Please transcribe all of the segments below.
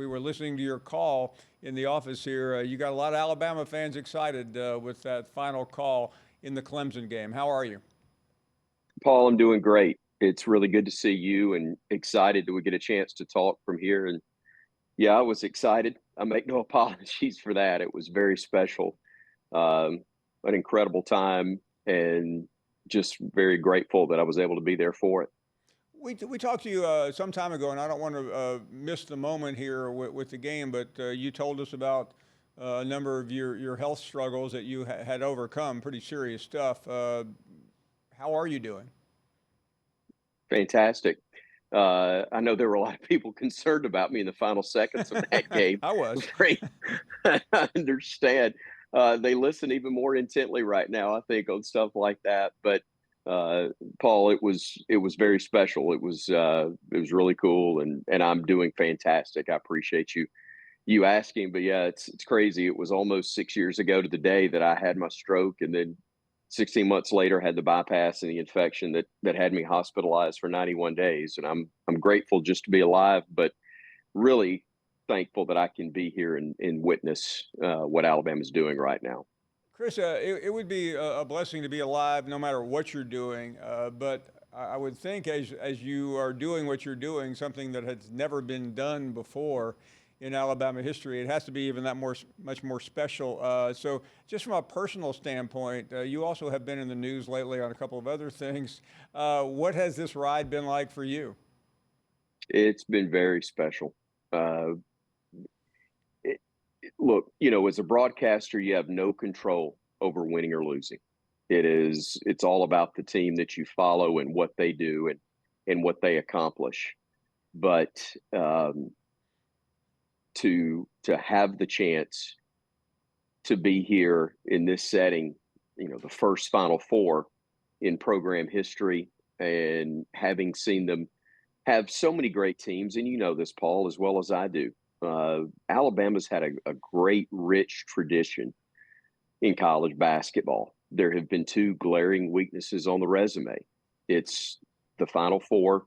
We were listening to your call in the office here. You got a lot of Alabama fans excited with that final call in the Clemson game. How are you? Paul, I'm doing great. It's really good to see you and excited that we get a chance to talk from here. And yeah, I was excited. I make no apologies for that. It was very special, um, an incredible time, and just very grateful that I was able to be there for it. We talked to you some time ago, and I don't want to miss the moment here with the game, but you told us about a number of your health struggles that you had overcome, pretty serious stuff. How are you doing? Fantastic. I know there were a lot of people concerned about me in the final seconds of that game. I was. Right. I understand. They listen even more intently right now, I think, on stuff like that. But uh, Paul, it was very special. It was really cool, and I'm doing fantastic. I appreciate you asking, but yeah, it's crazy. It was almost 6 years ago to the day that I had my stroke, and then 16 months later had the bypass and the infection that had me hospitalized for 91 days. And I'm grateful just to be alive, but really thankful that I can be here and witness what Alabama's doing right now. Chris, it would be a blessing to be alive no matter what you're doing. But I would think as you are doing what you're doing, something that has never been done before in Alabama history, it has to be even that much more special. So, just from a personal standpoint, you also have been in the news lately on a couple of other things. What has this ride been like for you? It's been very special. Uh, Look, as a broadcaster, you have no control over winning or losing. It's all about the team that you follow and what they do and what they accomplish. But to have the chance to be here in this setting, the first Final Four in program history, and having seen them have so many great teams, and you know this, Paul, as well as I do. Alabama's had a great, rich tradition in college basketball. There have been two glaring weaknesses on the resume. It's the Final Four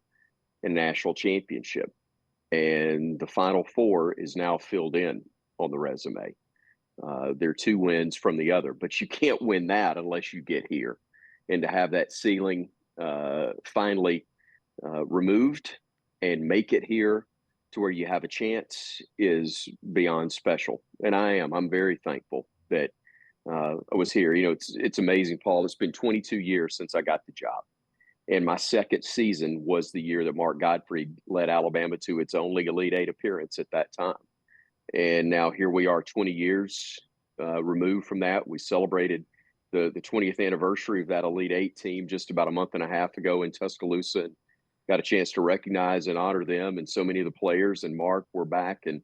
and national championship. And the Final Four is now filled in on the resume. They're two wins from the other, but you can't win that unless you get here. And to have that ceiling finally removed and make it here to where you have a chance is beyond special. And I'm very thankful that I was here. It's amazing, Paul. It's been 22 years since I got the job. And my second season was the year that Mark Gottfried led Alabama to its only Elite Eight appearance at that time. And now here we are 20 years removed from that. We celebrated the 20th anniversary of that Elite Eight team just about a month and a half ago in Tuscaloosa, and got a chance to recognize and honor them. And so many of the players and Mark were back, and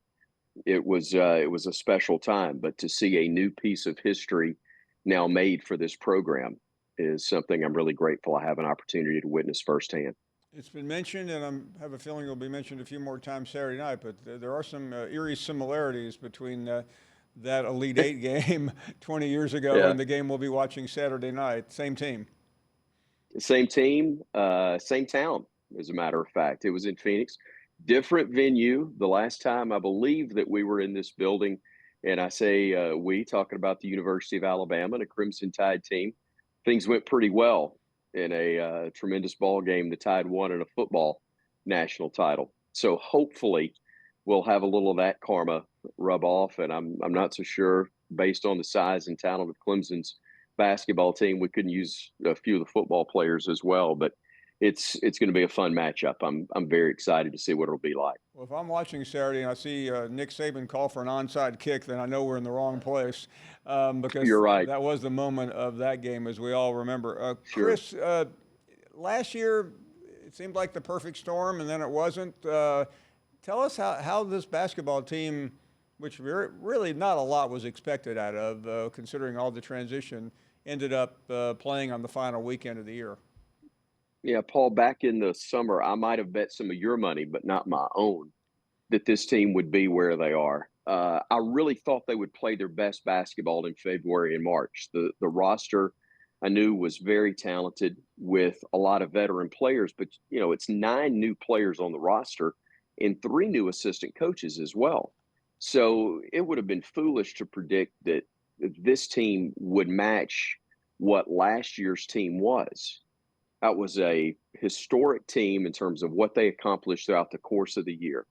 it was a special time. But to see a new piece of history now made for this program is something I'm really grateful I have an opportunity to witness firsthand. It's been mentioned, and I have a feeling it'll be mentioned a few more times Saturday night. But there are some eerie similarities between that Elite Eight game 20 years ago Yeah, and the game we'll be watching Saturday night. Same team. same team, same town. As a matter of fact, it was in Phoenix, different venue. The last time I believe that we were in this building, and I say we talking about the University of Alabama and a Crimson Tide team, things went pretty well in a tremendous ball game. The Tide won in a football national title. So hopefully, we'll have a little of that karma rub off. And I'm not so sure, based on the size and talent of Clemson's basketball team, we couldn't use a few of the football players as well. But it's going to be a fun matchup. I'm very excited to see what it'll be like. Well, if I'm watching Saturday and I see Nick Saban call for an onside kick, then I know we're in the wrong place because You're right. that was the moment of that game, as we all remember. Sure. Chris, last year it seemed like the perfect storm, and then it wasn't. Tell us how this basketball team, which really not a lot was expected out of, considering all the transition, ended up playing on the final weekend of the year. Yeah, Paul, back in the summer, I might have bet some of your money, but not my own, that this team would be where they are. I really thought they would play their best basketball in February and March. The roster I knew was very talented with a lot of veteran players, but it's nine new players on the roster, and 3 new assistant coaches as well. So it would have been foolish to predict that this team would match what last year's team was. That was a historic team in terms of what they accomplished throughout the course of the year.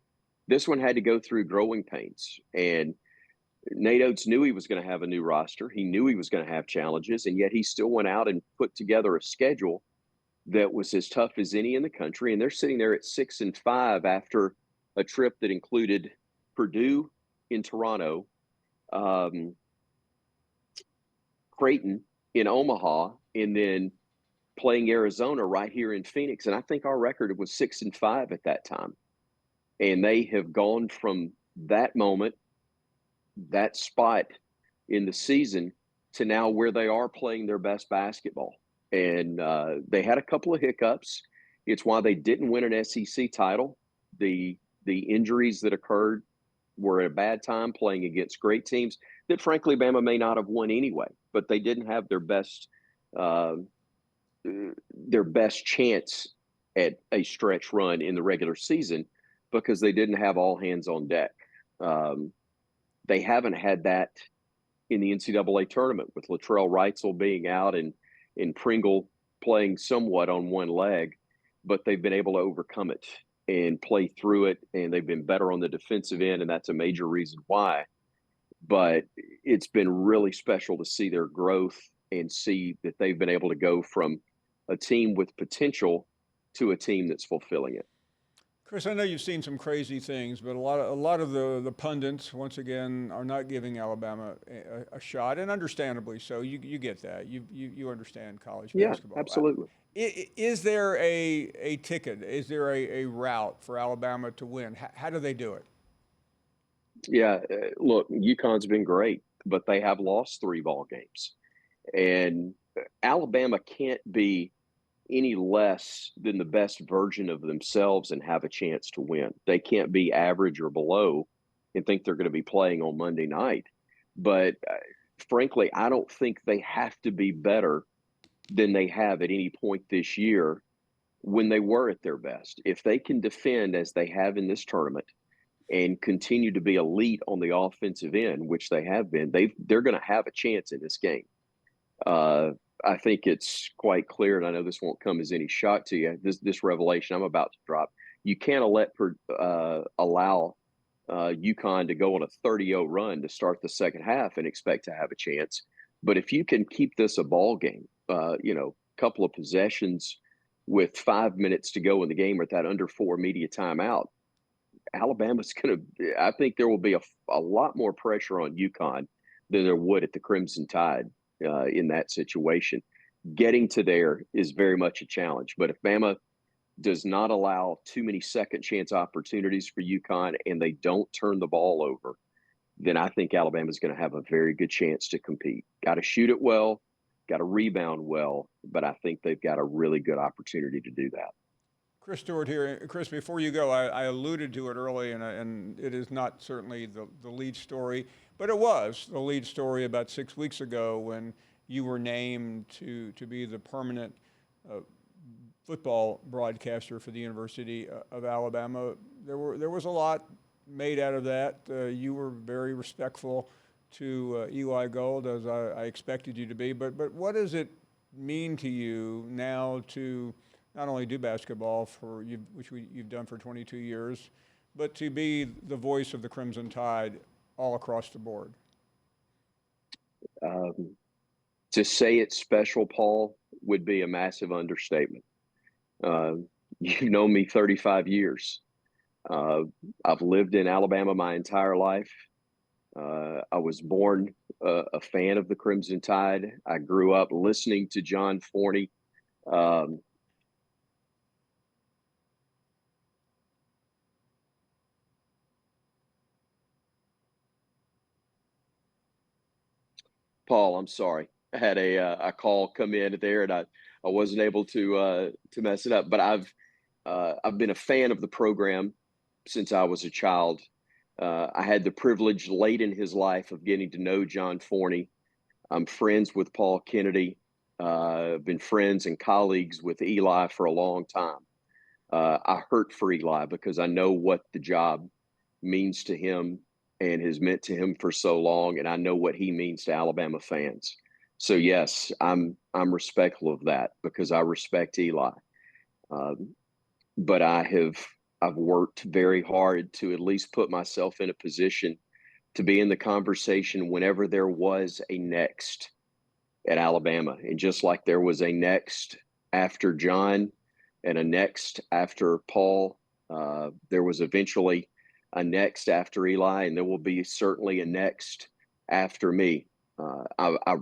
This one had to go through growing pains, and Nate Oates knew he was going to have a new roster. He knew he was going to have challenges, and yet he still went out and put together a schedule that was as tough as any in the country. And they're sitting there at 6-5 after a trip that included Purdue in Toronto, um, Creighton in Omaha, and then playing Arizona right here in Phoenix. And I think our record was 6-5 at that time. And they have gone from that moment, that spot in the season, to now where they are playing their best basketball. And they had a couple of hiccups. It's why they didn't win an SEC title. The injuries that occurred were at a bad time, playing against great teams that, frankly, Bama may not have won anyway. But they didn't have their best chance at a stretch run in the regular season because they didn't have all hands on deck. They haven't had that in the NCAA tournament with Latrell Wrightsell being out and Pringle playing somewhat on one leg, but they've been able to overcome it and play through it, and they've been better on the defensive end, and that's a major reason why. But it's been really special to see their growth and see that they've been able to go from a team with potential to a team that's fulfilling it. Chris, I know you've seen some crazy things, but a lot of the pundits, once again, are not giving Alabama a shot, and understandably so. You get that. You understand college basketball. Yeah, absolutely. Is there a ticket? Is there a route for Alabama to win? How do they do it? Yeah, look, UConn's been great, but they have lost 3 ball games. And Alabama can't be any less than the best version of themselves and have a chance to win. They can't be average or below and think they're going to be playing on Monday night. But frankly, I don't think they have to be better than they have at any point this year when they were at their best. If they can defend as they have in this tournament and continue to be elite on the offensive end, which they have been, they're going to have a chance in this game. I think it's quite clear, and I know this won't come as any shock to you, this revelation I'm about to drop. You can't allow UConn to go on a 30-0 run to start the second half and expect to have a chance. But if you can keep this a ball game, couple of possessions with 5 minutes to go in the game or that under 4 media timeout, Alabama's going to – I think there will be a lot more pressure on UConn than there would at the Crimson Tide. In that situation, getting to there is very much a challenge. But if Bama does not allow too many second chance opportunities for UConn and they don't turn the ball over, then I think Alabama is going to have a very good chance to compete. Got to shoot it well, got to rebound well, but I think they've got a really good opportunity to do that. Chris Stewart here. Chris, before you go, I alluded to it early, and it is not certainly the lead story, but it was the lead story about 6 weeks ago when you were named to be the permanent football broadcaster for the University of Alabama. There was a lot made out of that. You were very respectful to Eli Gold, as I expected you to be. But what does it mean to you now to not only do basketball for you, which you've done for 22 years, but to be the voice of the Crimson Tide all across the board? To say it's special, Paul, would be a massive understatement. You've known me 35 years. I've lived in Alabama my entire life. I was born a fan of the Crimson Tide. I grew up listening to John Forney. Paul, I'm sorry. I had a call come in there, and I wasn't able to mess it up. But I've been a fan of the program since I was a child. I had the privilege late in his life of getting to know John Forney. I'm friends with Paul Kennedy. I've been friends and colleagues with Eli for a long time. I hurt for Eli because I know what the job means to him and has meant to him for so long, and I know what he means to Alabama fans. So yes, I'm respectful of that because I respect Eli. Um, but I've worked very hard to at least put myself in a position to be in the conversation whenever there was a next at Alabama. And just like there was a next after John and a next after Paul, there was eventually a next after Eli, and there will be certainly a next after me. I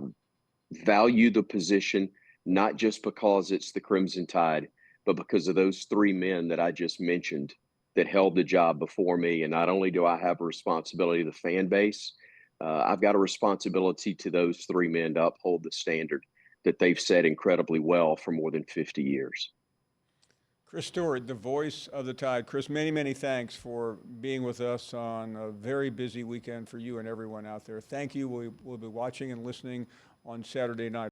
value the position not just because it's the Crimson Tide, but because of those three men that I just mentioned that held the job before me. And not only do I have a responsibility to the fan base, I've got a responsibility to those three men to uphold the standard that they've set incredibly well for more than 50 years. Chris Stewart, the voice of the Tide. Chris, many, many thanks for being with us on a very busy weekend for you and everyone out there. Thank you. We'll be watching and listening on Saturday night.